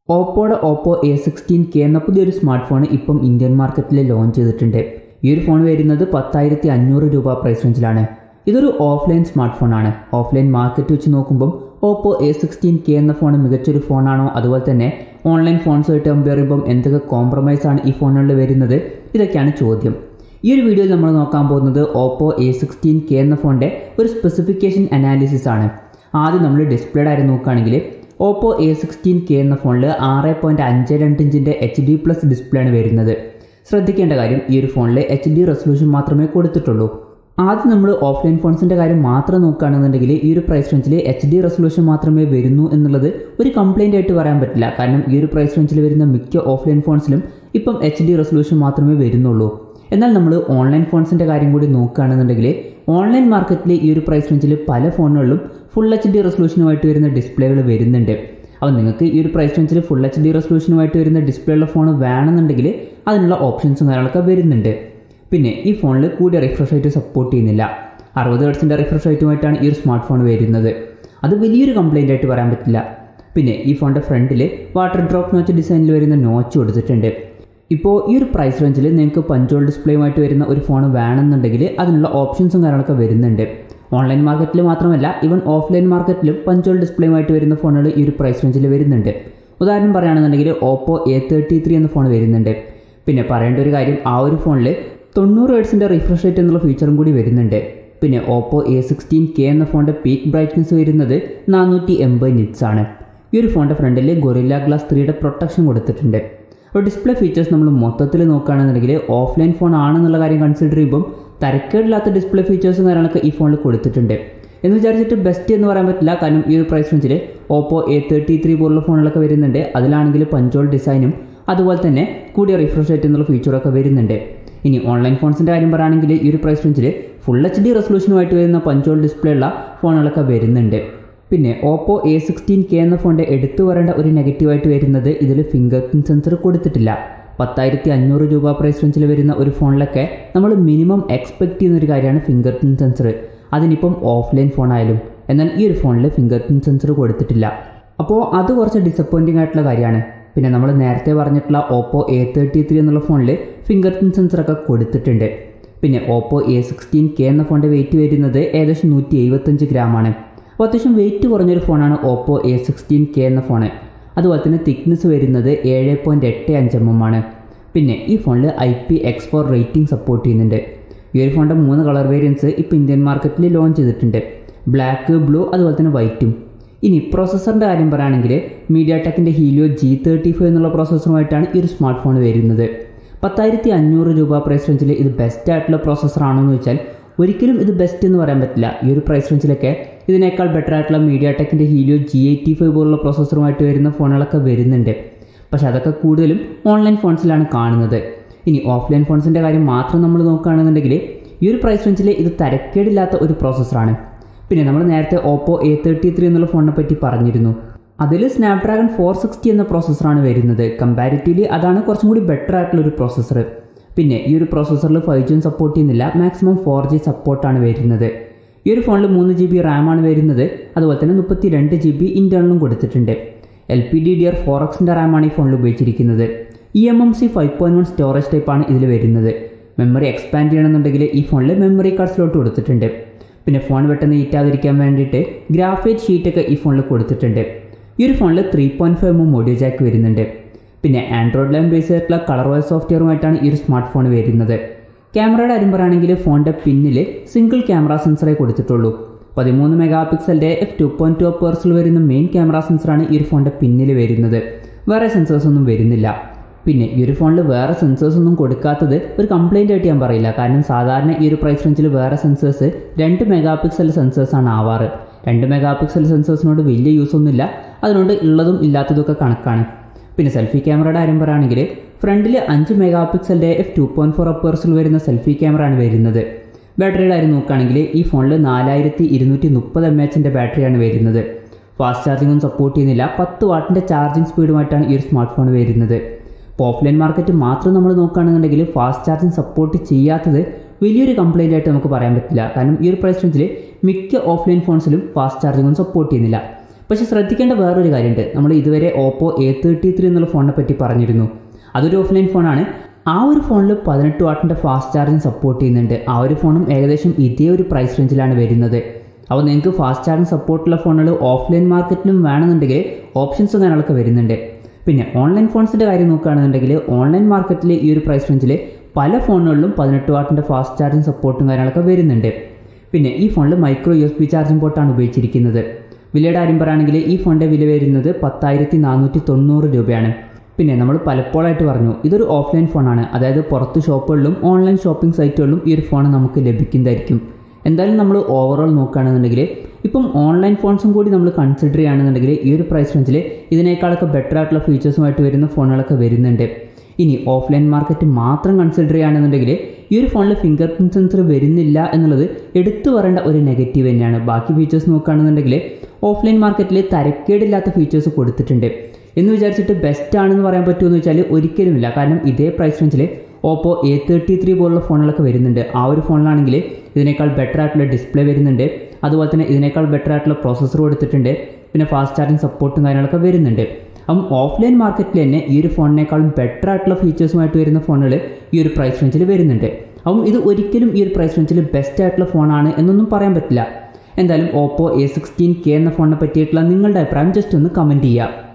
ഓപ്പോയുടെ Oppo A16k എന്ന പുതിയൊരു smart phone ഇപ്പം ഇന്ത്യൻ മാർക്കറ്റിൽ ലോഞ്ച് ചെയ്തിട്ടുണ്ട്. ഈ ഒരു ഫോൺ വരുന്നത് 10,500 രൂപ പ്രൈസ് റേഞ്ചിലാണ്. ഇതൊരു ഓഫ്ലൈൻ സ്മാർട്ട് ഫോണാണ്. ഓഫ്ലൈൻ മാർക്കറ്റ് വെച്ച് നോക്കുമ്പം Oppo A16k എന്ന ഫോൺ മികച്ചൊരു ഫോണാണോ, അതുപോലെ തന്നെ ഓൺലൈൻ ഫോൺസുമായിട്ട് കമ്പയർ ചെയ്യുമ്പം എന്തൊക്കെ കോംപ്രമൈസ് ആണ് ഈ ഫോണുകളിൽ വരുന്നത്, ഇതൊക്കെയാണ് ചോദ്യം. ഈ ഒരു വീഡിയോയിൽ നമ്മൾ നോക്കാൻ പോകുന്നത് Oppo A16k എന്ന ഫോണിൻ്റെ ഒരു സ്പെസിഫിക്കേഷൻ അനാലിസിസ് ആണ്. ആദ്യം നമ്മൾ ഡിസ്പ്ലേയുടെ കാര്യം നോക്കുകയാണെങ്കിൽ Oppo A16k എന്ന ഫോണിൽ 6.52 ഇഞ്ചിൻ്റെ HD+ ഡിസ്പ്ലേ ആണ് വരുന്നത്. ശ്രദ്ധിക്കേണ്ട കാര്യം, ഈ ഒരു ഫോണിൽ HD റെസൊല്യൂഷൻ മാത്രമേ കൊടുത്തിട്ടുള്ളൂ. ആദ്യം നമ്മൾ ഓഫ്ലൈൻ ഫോൺസിൻ്റെ കാര്യം മാത്രം നോക്കുകയാണെന്നുണ്ടെങ്കിൽ ഈ ഒരു പ്രൈസ് റേഞ്ചിൽ HD റെസൊല്യൂഷൻ മാത്രമേ വരുന്നു എന്നുള്ളത് ഒരു കംപ്ലൈൻ്റ് ആയിട്ട് പറയാൻ പറ്റില്ല. കാരണം ഈ ഒരു പ്രൈസ് റേഞ്ചിൽ വരുന്ന മിക്ക ഓഫ്ലൈൻ ഫോൺസിലും ഇപ്പം HD റെസൊല്യൂഷൻ മാത്രമേ വരുന്നുള്ളൂ. എന്നാൽ നമ്മൾ ഓൺലൈൻ ഫോൺസിൻ്റെ കാര്യം കൂടി നോക്കുകയാണെന്നുണ്ടെങ്കിൽ ഓൺലൈൻ മാർക്കറ്റിൽ ഈ ഒരു പ്രൈസ് റേഞ്ചിൽ പല ഫോണുകളിലും ഫുൾ HD റെസൊല്യൂഷനുമായിട്ട് വരുന്ന ഡിസ്പ്ലേകൾ വരുന്നുണ്ട്. അപ്പോൾ നിങ്ങൾക്ക് ഈ ഒരു പ്രൈസ് റേഞ്ചിൽ ഫുൾ HD റെസൊല്യൂഷനുമായിട്ട് വരുന്ന ഡിസ്പ്ലേ ഉള്ള ഫോൺ വേണമെന്നുണ്ടെങ്കിൽ അതിനുള്ള ഓപ്ഷൻസും കാര്യങ്ങളൊക്കെ വരുന്നുണ്ട്. പിന്നെ ഈ ഫോണിൽ കൂടിയ റിഫ്രഷ് റേറ്റ് സപ്പോർട്ട് ചെയ്യുന്നില്ല. 60 ഹെർട്സിൻ്റെ റിഫ്രഷ് റേറ്റുമായിട്ടാണ് ഈ ഒരു സ്മാർട്ട് ഫോൺ വരുന്നത്. അത് വലിയൊരു കംപ്ലൈൻ്റ് ആയിട്ട് പറയാൻ പറ്റില്ല. പിന്നെ ഈ ഫോണിൻ്റെ ഫ്രണ്ടിൽ വാട്ടർ ഡ്രോപ്പ് നോച്ച് ഡിസൈനിൽ വരുന്ന നോച്ച് കൊടുത്തിട്ടുണ്ട്. ഇപ്പോൾ ഈ ഒരു പ്രൈസ് റേഞ്ചിൽ നിങ്ങൾക്ക് പഞ്ചോൾ ഡിസ്പ്ലേയുമായിട്ട് വരുന്ന ഒരു ഫോൺ വേണമെന്നുണ്ടെങ്കിൽ അതിനുള്ള ഓപ്ഷൻസും കാര്യങ്ങളൊക്കെ വരുന്നുണ്ട്. ഓൺലൈൻ മാർക്കറ്റിൽ മാത്രമല്ല, ഈവൻ ഓഫ്ലൈൻ മാർക്കറ്റിലും പഞ്ചോൾ ഡിസ്പ്ലേയുമായിട്ട് വരുന്ന ഫോണുകൾ ഈ ഒരു പ്രൈസ് റേഞ്ചിൽ വരുന്നുണ്ട്. ഉദാഹരണം പറയുകയാണെന്നുണ്ടെങ്കിൽ Oppo A33 എന്ന ഫോൺ വരുന്നുണ്ട്. പിന്നെ പറയേണ്ട ഒരു കാര്യം, ആ ഒരു ഫോണിൽ 90 ഹെർട്സിൻ്റെ റിഫ്രഷ് റേറ്റ് എന്നുള്ള ഫീച്ചറും കൂടി വരുന്നുണ്ട്. പിന്നെ Oppo A16k എന്ന ഫോണിൻ്റെ പീക്ക് ബ്രൈറ്റ്നസ് വരുന്നത് 480 നിറ്റ്സ് ആണ്. ഈ ഒരു ഫോണിൻ്റെ ഫ്രണ്ടിൽ ഗൊറില്ല ഗ്ലാസ് 3യുടെ പ്രൊട്ടക്ഷൻ കൊടുത്തിട്ടുണ്ട്. അപ്പോൾ ഡിസ്പ്ലേ ഫീച്ചേഴ്സ് നമ്മൾ മൊത്തത്തിൽ നോക്കുകയാണെന്നുണ്ടെങ്കിൽ ഓഫ്ലൈൻ ഫോൺ ആണെന്നുള്ള കാര്യം കൺസിഡർ ചെയ്യുമ്പം തരക്കേടില്ലാത്ത ഡിസ്പ്ലേ ഫീച്ചേഴ്സും കാര്യങ്ങളൊക്കെ ഈ ഫോണിൽ കൊടുത്തിട്ടുണ്ട്. എന്ന് വിചാരിച്ചിട്ട് ബെസ്റ്റ് എന്ന് പറയാൻ പറ്റില്ല. കാരണം ഈ ഒരു പ്രൈസ് റേഞ്ചിൽ Oppo A33 പോലുള്ള ഫോണുകളൊക്കെ വരുന്നുണ്ട്. അതിലാണെങ്കിൽ പഞ്ചോൾ ഡിസൈനും അതുപോലെ തന്നെ കൂടിയ റിഫ്രഷ് റേറ്റ് എന്നുള്ള ഫീച്ചറൊക്കെ വരുന്നുണ്ട്. ഇനി ഓൺലൈൻ ഫോൺസിൻ്റെ കാര്യം പറയുകയാണെങ്കിൽ ഈ ഒരു പ്രൈസ് റേഞ്ചിൽ ഫുൾ HD റെസൊല്യൂഷനുമായിട്ട് വരുന്ന പഞ്ചോൾ ഡിസ്പ്ലേ ഉള്ള ഫോണുകളൊക്കെ വരുന്നുണ്ട്. പിന്നെ Oppo A16k എന്ന ഫോണിൻ്റെ എടുത്തു പറയേണ്ട ഒരു നെഗറ്റീവായിട്ട് വരുന്നത് ഇതിൽ ഫിംഗർ പ്രിൻറ്റ് സെൻസർ കൊടുത്തിട്ടില്ല. 10,500 രൂപ പ്രൈസ് റേഞ്ചിൽ വരുന്ന ഒരു ഫോണിലൊക്കെ നമ്മൾ മിനിമം എക്സ്പെക്ട് ചെയ്യുന്നൊരു കാര്യമാണ് ഫിംഗർ പ്രിൻറ്റ് സെൻസർ. അതിനിപ്പം ഓഫ്ലൈൻ ഫോണായാലും. എന്നാൽ ഈ ഒരു ഫോണിൽ ഫിംഗർ പ്രിൻറ്റ് സെൻസർ കൊടുത്തിട്ടില്ല. അപ്പോൾ അത് കുറച്ച് ഡിസപ്പോയിൻറ്റിംഗ് ആയിട്ടുള്ള കാര്യമാണ്. പിന്നെ നമ്മൾ നേരത്തെ പറഞ്ഞിട്ടുള്ള Oppo A33 എന്നുള്ള ഫോണിൽ ഫിംഗർ പ്രിൻറ്റ് സെൻസറൊക്കെ കൊടുത്തിട്ടുണ്ട്. പിന്നെ Oppo A16k എന്ന ഫോണിൻ്റെ വെയിറ്റ് വരുന്നത് ഏകദേശം 175 ഗ്രാമാണ്. അപ്പോൾ അത്യാവശ്യം വെയിറ്റ് കുറഞ്ഞൊരു ഫോണാണ് Oppo A16k എന്ന ഫോണ്. അതുപോലെ തന്നെ തിക്നെസ് വരുന്നത് 7.85 mm ആണ്. പിന്നെ ഈ ഫോണിൽ IPX4 റേറ്റിംഗ് സപ്പോർട്ട് ചെയ്യുന്നുണ്ട്. ഈ ഒരു ഫോണിൻ്റെ 3 കളർ വേരിയൻസ് ഇപ്പോൾ ഇന്ത്യൻ മാർക്കറ്റിൽ ലോഞ്ച് ചെയ്തിട്ടുണ്ട്. ബ്ലാക്ക്, ബ്ലൂ അതുപോലെ തന്നെ വൈറ്റും. ഇനി പ്രോസസ്സറിൻ്റെ കാര്യം പറയുകയാണെങ്കിൽ മീഡിയാടെക്കിൻ്റെ HELIO G35 എന്നുള്ള പ്രോസസ്സറുമായിട്ടാണ് ഈ ഒരു സ്മാർട്ട് ഫോൺ വരുന്നത്. 10,500 രൂപ പ്രൈസ് റേഞ്ചിൽ ഇത് ബെസ്റ്റ് ആയിട്ടുള്ള പ്രോസസ്സറാണോ എന്ന് ചോദിച്ചാൽ ഒരിക്കലും ഇത് ബെസ്റ്റ് എന്ന് പറയാൻ പറ്റില്ല. ഈ ഒരു പ്രൈസ് റേഞ്ചിലൊക്കെ ഇതിനേക്കാൾ ബെറ്റർ ആയിട്ടുള്ള മീഡിയാടെക്കിൻ്റെ HELIO G85 പോലുള്ള പ്രോസസ്സറുമായിട്ട് വരുന്ന ഫോണുകളൊക്കെ വരുന്നുണ്ട്. പക്ഷെ അതൊക്കെ കൂടുതലും ഓൺലൈൻ ഫോൺസിലാണ് കാണുന്നത്. ഇനി ഓഫ്ലൈൻ ഫോൺസിൻ്റെ കാര്യം മാത്രം നമ്മൾ നോക്കുകയാണെന്നുണ്ടെങ്കിൽ ഈ ഒരു പ്രൈസ് റേഞ്ചിൽ ഇത് തരക്കേടില്ലാത്ത ഒരു പ്രോസസ്സറാണ്. പിന്നെ നമ്മൾ നേരത്തെ Oppo A33 എന്നുള്ള ഫോണിനെ പറ്റി പറഞ്ഞിരുന്നു. അതിൽ സ്നാപ്ഡ്രാഗൺ 460 എന്ന പ്രോസസ്സറാണ് വരുന്നത്. കമ്പാരിറ്റീവ്ലി അതാണ് കുറച്ചും കൂടി ബെറ്റർ ആയിട്ടുള്ളൊരു പ്രോസസ്സർ. പിന്നെ ഈ ഒരു പ്രോസസ്സറിൽ 5G സപ്പോർട്ട് ചെയ്യുന്നില്ല, മാക്സിമം 4G സപ്പോർട്ടാണ് വരുന്നത്. ഈ ഒരു ഫോണിൽ 3 GB റാമാണ് വരുന്നത്. അതുപോലെ തന്നെ 32 GB ഇൻറ്റേർണലും കൊടുത്തിട്ടുണ്ട്. LPDDR4Xൻ്റെ റാമാണ് ഈ ഫോണിൽ ഉപയോഗിച്ചിരിക്കുന്നത്. eMMC 5.1 സ്റ്റോറേജ് ടൈപ്പാണ് ഇതിൽ വരുന്നത്. മെമ്മറി എക്സ്പാൻഡ് ചെയ്യണമെന്നുണ്ടെങ്കിൽ ഈ ഫോണിൽ മെമ്മറി കാർഡ് സ്ലോട്ട് കൊടുത്തിട്ടുണ്ട്. പിന്നെ ഫോൺ പെട്ടെന്ന് ഹീറ്റാതിരിക്കാൻ വേണ്ടിയിട്ട് ഗ്രാഫൈറ്റ് ഷീറ്റൊക്കെ ഈ ഫോണിൽ കൊടുത്തിട്ടുണ്ട്. ഈ ഒരു ഫോണിൽ 3.5 mm ഓഡിയോ ജാക്ക് വരുന്നുണ്ട്. പിന്നെ ആൻഡ്രോയിഡ് 11 ബേസ് ആയിട്ടുള്ള കളർ വോയ്സ് സോഫ്റ്റ്വെയറുമായിട്ടാണ് ഈ ഒരു സ്മാർട്ട് ഫോൺ വരുന്നത്. ക്യാമറയുടെ കാര്യം പറയുകയാണെങ്കിൽ ഫോണിൻ്റെ പിന്നിൽ സിംഗിൾ ക്യാമറ സെൻസറേ കൊടുത്തിട്ടുള്ളൂ. 13 മെഗാപിക്സലിൻ്റെ f2.2 അപ്പേഴ്സിൽ വരുന്ന മെയിൻ ക്യാമറ സെൻസറാണ് ഈ ഒരു ഫോണിൻ്റെ പിന്നിൽ വരുന്നത്. വേറെ സെൻസേഴ്സൊന്നും വരുന്നില്ല. പിന്നെ ഈ ഒരു ഫോണിൽ വേറെ സെൻസേഴ്സൊന്നും കൊടുക്കാത്തത് ഒരു കംപ്ലൈൻ്റ് ആയിട്ട് ഞാൻ പറയില്ല. കാരണം സാധാരണ ഈ ഒരു പ്രൈസ് റേഞ്ചിൽ വേറെ സെൻസേഴ്സ് 2 മെഗാപിക്സൽ സെൻസേഴ്സാണ് ആവാറ്. 2 മെഗാപിക്സൽ സെൻസേഴ്സിനോട് വലിയ യൂസൊന്നുമില്ല. അതുകൊണ്ട് ഉള്ളതും ഇല്ലാത്തതൊക്കെ കണക്കാണ്. പിന്നെ സെൽഫി ക്യാമറയുടെ കാര്യം പറയുകയാണെങ്കിൽ ഫ്രണ്ടിൽ 5 മെഗാപിക്സലിൻ്റെ f2.4 അപ്പേഴ്സിൽ വരുന്ന സെൽഫി ക്യാമറ ആണ് വരുന്നത്. ബാറ്ററിയുടെ കാര്യം നോക്കുകയാണെങ്കിൽ ഈ ഫോണിൽ 4230 mAhൻ്റെ ബാറ്ററിയാണ് വരുന്നത്. ഫാസ്റ്റ് ചാർജിങ്ങും സപ്പോർട്ട് ചെയ്യുന്നില്ല. 10 വാട്ടിൻ്റെ ചാർജിങ് സ്പീഡുമായിട്ടാണ് ഈ ഒരു സ്മാർട്ട് ഫോൺ വരുന്നത്. ഇപ്പോൾ ഓഫ്ലൈൻ മാർക്കറ്റ് മാത്രം നമ്മൾ നോക്കുകയാണെന്നുണ്ടെങ്കിൽ ഫാസ്റ്റ് ചാർജിങ് സപ്പോർട്ട് ചെയ്യാത്തത് വലിയൊരു കംപ്ലൈൻ്റ് ആയിട്ട് നമുക്ക് പറയാൻ പറ്റില്ല. കാരണം ഈ ഒരു പ്രൈസ് റേഞ്ചിൽ മിക്ക ഓഫ്ലൈൻ ഫോൺസിലും ഫാസ്റ്റ് ചാർജിങ്ങും സപ്പോർട്ട് ചെയ്യുന്നില്ല. പക്ഷേ ശ്രദ്ധിക്കേണ്ട വേറൊരു കാര്യമുണ്ട്. നമ്മൾ ഇതുവരെ Oppo A33 എന്നുള്ള ഫോണിനെ പറ്റി പറഞ്ഞിരുന്നു. അതൊരു ഓഫ്ലൈൻ ഫോണാണ്. ആ ഒരു ഫോണിൽ 18 വാട്ടിൻ്റെ ഫാസ്റ്റ് ചാർജിങ് സപ്പോർട്ട് ചെയ്യുന്നുണ്ട്. ആ ഒരു ഫോണും ഏകദേശം ഇതേ ഒരു പ്രൈസ് റേഞ്ചിലാണ് വരുന്നത്. അപ്പോൾ നിങ്ങൾക്ക് ഫാസ്റ്റ് ചാർജിങ് സപ്പോർട്ടുള്ള ഫോണുകൾ ഓഫ്ലൈൻ മാർക്കറ്റിലും വേണമെന്നുണ്ടെങ്കിൽ ഓപ്ഷൻസ് കാര്യങ്ങളൊക്കെ വരുന്നുണ്ട്. പിന്നെ ഓൺലൈൻ ഫോൺസിൻ്റെ കാര്യം നോക്കുകയാണെന്നുണ്ടെങ്കിൽ ഓൺലൈൻ മാർക്കറ്റിൽ ഈ ഒരു പ്രൈസ് റേഞ്ചിൽ പല ഫോണുകളിലും 18 വാട്ടിൻ്റെ ഫാസ്റ്റ് ചാർജിങ് സപ്പോർട്ടും കാര്യങ്ങളൊക്കെ വരുന്നുണ്ട്. പിന്നെ ഈ ഫോണിൽ മൈക്രോ USB ചാർജിംഗ് പോർട്ടാണ് ഉപയോഗിച്ചിരിക്കുന്നത്. വിലയുടെ കാര്യം പറയുകയാണെങ്കിൽ ഈ ഫോണിൻ്റെ വില വരുന്നത് 10,490 രൂപയാണ്. പിന്നെ നമ്മൾ പലപ്പോഴായിട്ട് പറഞ്ഞു ഇതൊരു ഓഫ്ലൈൻ ഫോണാണ്. അതായത് പുറത്ത് ഷോപ്പുകളിലും ഓൺലൈൻ ഷോപ്പിംഗ് സൈറ്റുകളിലും ഈ ഒരു ഫോൺ നമുക്ക് ലഭിക്കുന്നതായിരിക്കും. എന്തായാലും നമ്മൾ ഓവറോൾ നോക്കുകയാണെന്നുണ്ടെങ്കിൽ ഇപ്പം ഓൺലൈൻ ഫോൺസും കൂടി നമ്മൾ കൺസിഡർ ചെയ്യുകയാണെന്നുണ്ടെങ്കിൽ ഈ ഒരു പ്രൈസ് റേഞ്ചിൽ ഇതിനേക്കാളൊക്കെ ബെറ്റർ ആയിട്ടുള്ള ഫീച്ചേഴ്സുമായിട്ട് വരുന്ന ഫോണുകളൊക്കെ വരുന്നുണ്ട്. ഇനി ഓഫ്ലൈൻ മാർക്കറ്റ് മാത്രം കൺസിഡർ ചെയ്യുകയാണെന്നുണ്ടെങ്കിൽ ഈ ഒരു ഫോണിൽ ഫിംഗർ പ്രിൻറ്റ് സെൻസർ വരുന്നില്ല എന്നുള്ളത് എടുത്തു പറയേണ്ട ഒരു നെഗറ്റീവ് തന്നെയാണ്. ബാക്കി ഫീച്ചേഴ്സ് നോക്കുകയാണെന്നുണ്ടെങ്കിൽ ഓഫ്ലൈൻ മാർക്കറ്റിൽ തരക്കേടില്ലാത്ത ഫീച്ചേഴ്സ് കൊടുത്തിട്ടുണ്ട്. എന്ന് വിചാരിച്ചിട്ട് ബെസ്റ്റ് ആണെന്ന് പറയാൻ പറ്റുമെന്ന് വെച്ചാൽ ഒരിക്കലുമില്ല. കാരണം ഇതേ പ്രൈസ് റേഞ്ചിൽ Oppo A33 പോലുള്ള ഫോണുകളൊക്കെ വരുന്നുണ്ട്. ആ ഒരു ഫോണിലാണെങ്കിൽ ഇതിനേക്കാൾ ബെറ്റർ ആയിട്ടുള്ള ഡിസ്പ്ലേ വരുന്നുണ്ട്. അതുപോലെ തന്നെ ഇതിനേക്കാൾ ബെറ്റർ ആയിട്ടുള്ള പ്രോസസ്സർ കൊടുത്തിട്ടുണ്ട്. പിന്നെ ഫാസ്റ്റ് ചാർജിങ് സപ്പോർട്ടും കാര്യങ്ങളൊക്കെ വരുന്നുണ്ട്. അപ്പം ഓഫ്ലൈൻ മാർക്കറ്റിൽ തന്നെ ഈ ഒരു ഫോണിനേക്കാളും ബെറ്റർ ആയിട്ടുള്ള ഫീച്ചേഴ്സുമായിട്ട് വരുന്ന ഫോണുകൾ ഈ ഒരു പ്രൈസ് റേഞ്ചിൽ വരുന്നുണ്ട്. അപ്പം ഇത് ഒരിക്കലും ഈ ഒരു പ്രൈസ് റേഞ്ചിൽ ബെസ്റ്റ് ആയിട്ടുള്ള ഫോണാണ് എന്നൊന്നും പറയാൻ പറ്റില്ല. എന്തായാലും Oppo A16k എന്ന ഫോണിനെ പറ്റിയിട്ടുള്ള നിങ്ങളുടെ അഭിപ്രായം ജസ്റ്റ് ഒന്ന് കമൻറ്റ് ചെയ്യുക.